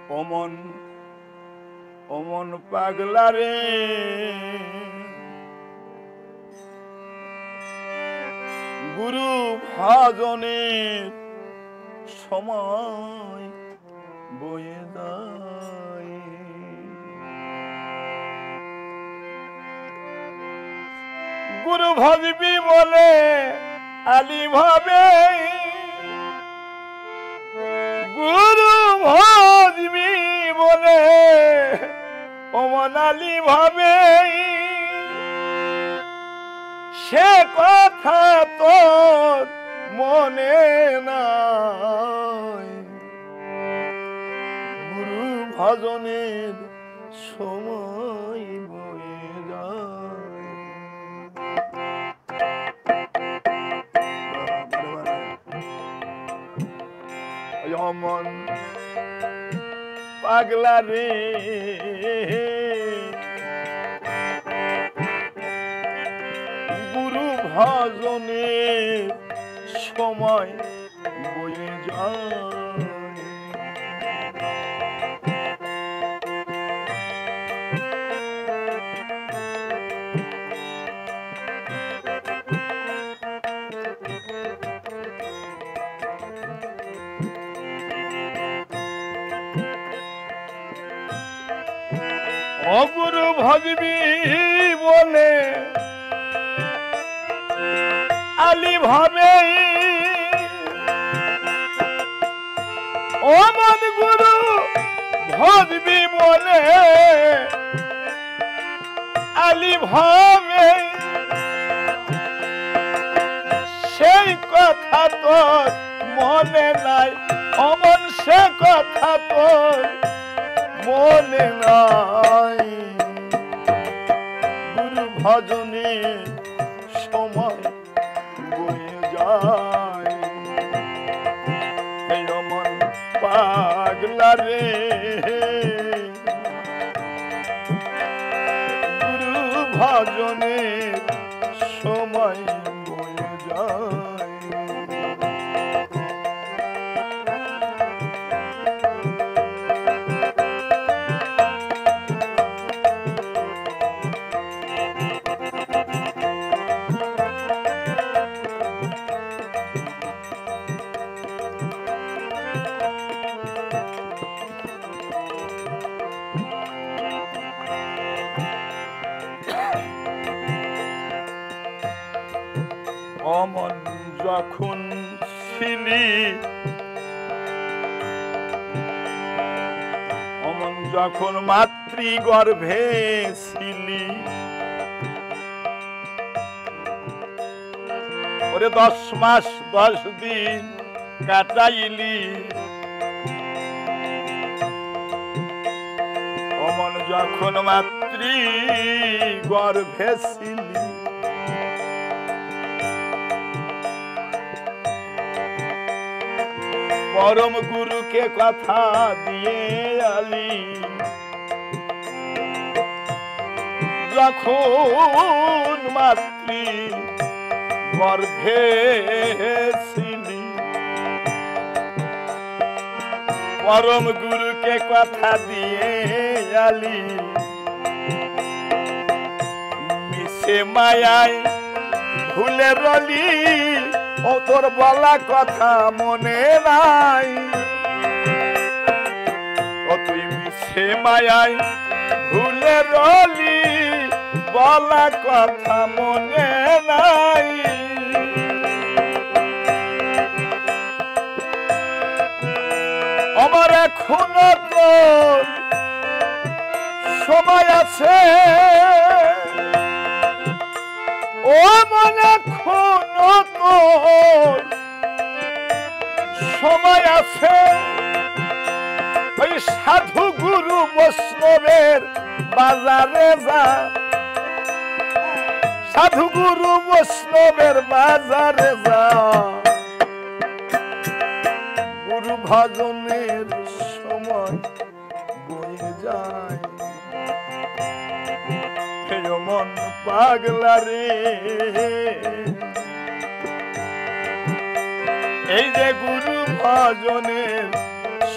অমন অমন পাগলা রে গুরু ভজনের সময় বয়ে যায়। গুরু ভজবি বলে আলি ভাবে, গুরু ভজবি বলে অমনালি ভাবে, সে কথা তোর মনে নাই। গুরু ভজনের সময় বয়ে যায়। অমন পাগলা রে গুরু ভজনের সময় বয়ে যায়। অগুরু ভজবি বলে আলি ভাবে, অমন গুরু ভজবি বলে আলি ভাবে, সেই কথা তোর মনে নাই। অমন সে কথা তোর মনে নাই। গুরু ভজনের সময় বয়ে যায়। এই অমন পাগলা রে গুরু ভজনের সময় বয়ে যায়। অমন যখন ছিলি, অমন যখন মাতৃগর্ভে ছিলি, ওরে 10 মাস 10 দিন কাটাইলি। অমন যখন মাতৃগর্ভে ছিলি, পরম গুরুকে কথা দিয়ে আলি। যখন মাতৃ গর্ভে ছিলি, পরম গুরুকে কথা দিয়ে আলি। মিশে মায়ায় ভুলে রলি, ও তোর বলা কথা মনে নাই। ও তুই মিশে মায়ায় ভুলে রলি, বলা কথা মনে নাই। আমার এখনো তোর সময় আছে, ও মনে এখনো তোর সময় আছে। ওই সাধু গুরু বৈষ্ণবের বাজারে যা, সাধু গুরু বৈষ্ণবের বাজারে যা। গুরু ভজনের সময় বয়ে যায়। মন পাগলা রে এই যে গুরু ভজনের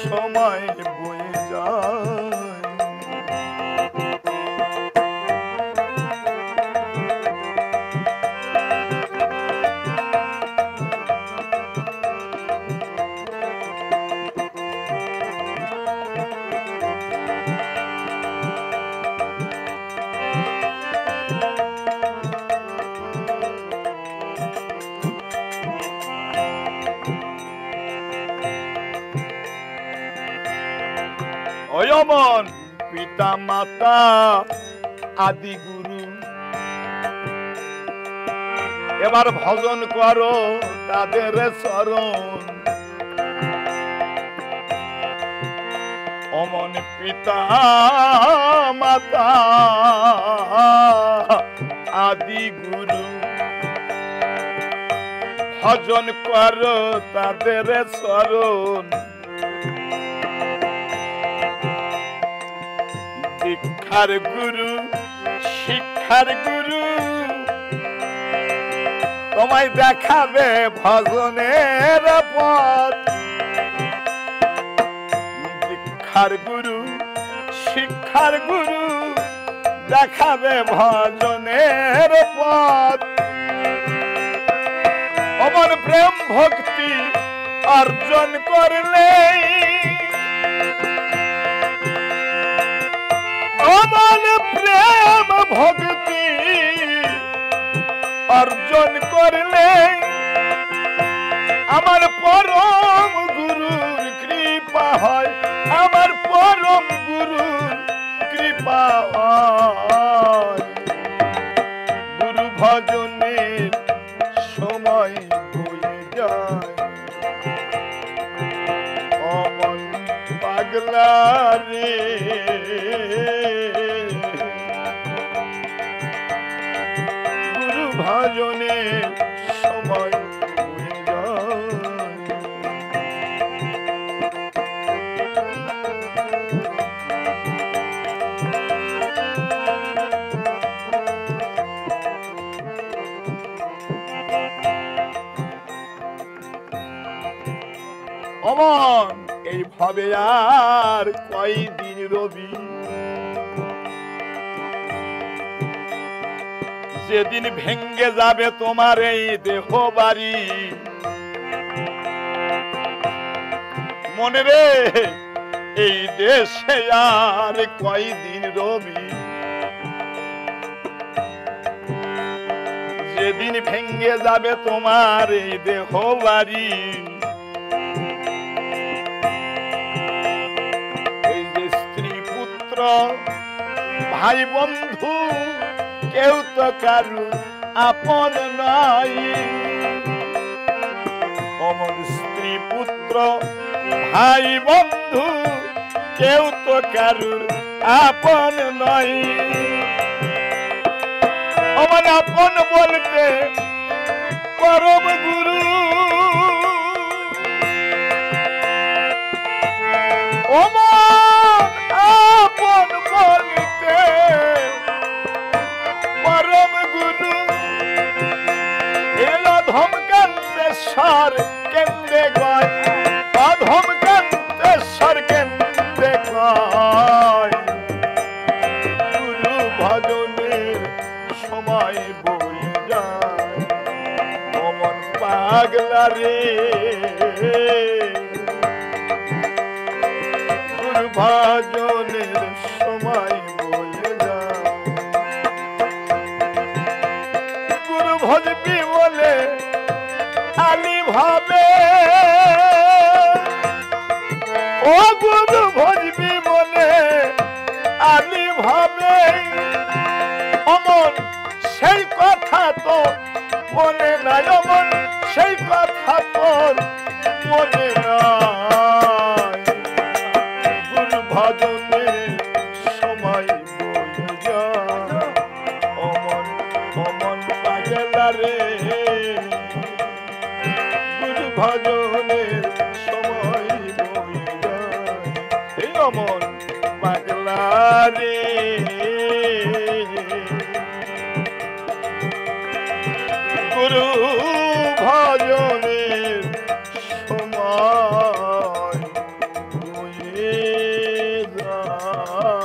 সময় বয়ে যায়। অয়মন পিতা মাতা আদি গুরু, এবার ভজন করো তাদের চরণ। অমন পিতা মাতা আদি গুরু, ভজন করো তাদের চরণ। দীক্ষার গুরু শিক্ষার গুরু, তোমায় দেখাবে ভজনের পথ। দীক্ষার গুরু শিক্ষার গুরু, দেখাবে ভজনের পথ। অমন প্রেম ভক্তি অর্জন করলে, অমন প্রেম ভক্তি অর্জন করলে, আমার পরম গুরুর কৃপা হয়, আমার পরম গুরুর কৃপা হয়। গুরু ভজনের সময় হয়ে যায়, অমন পাগলা রে। গুরু ভজনের সময় হয়ে যায়। অমন এইভাবে আর কয়দিন রবি, যেদিন ভেঙ্গে যাবে তোমার এই দেহ বাড়ি। মনে রে এই দেশে আর কয়দিন রবি, যেদিন ভেঙ্গে যাবে তোমার এই দেহ বাড়ি। এই যে স্ত্রী পুত্র ভাই বন্ধু, কেউ তো কারু আপন নাই। অমন স্ত্রী পুত্র ভাই বন্ধু, কেউ তো কারুর আপন নয়। অমন আপন বলতে পরম গুরু, অমন আপন বলতে পরম গুরু। এল ধমকান্তেশ্বর কেন্দ্রে গয়, অধমকান্তেশ্বর কেন্দ্রে গয়। গুরু ভজনের সময় বয়ে যায়, অমন পাগলা রে। গুরু ভজনের সময় বয়ে যায়। গুরু ভজবি বলে আলি ভাবে, ও গুরু ভজবি বলে আলি ভাবে। অমন সেই কথা তো মনে নাই, অমন সেই কথা তোর মনে নাই। গুরু ভজনের সময় বয়ে যায়, অমন অমন পাগলা রে। গুরু ভজনের সময় বয়ে যায়, এই অমন পাগলা রে। গুরু ভজনের সময় বয়ে হয়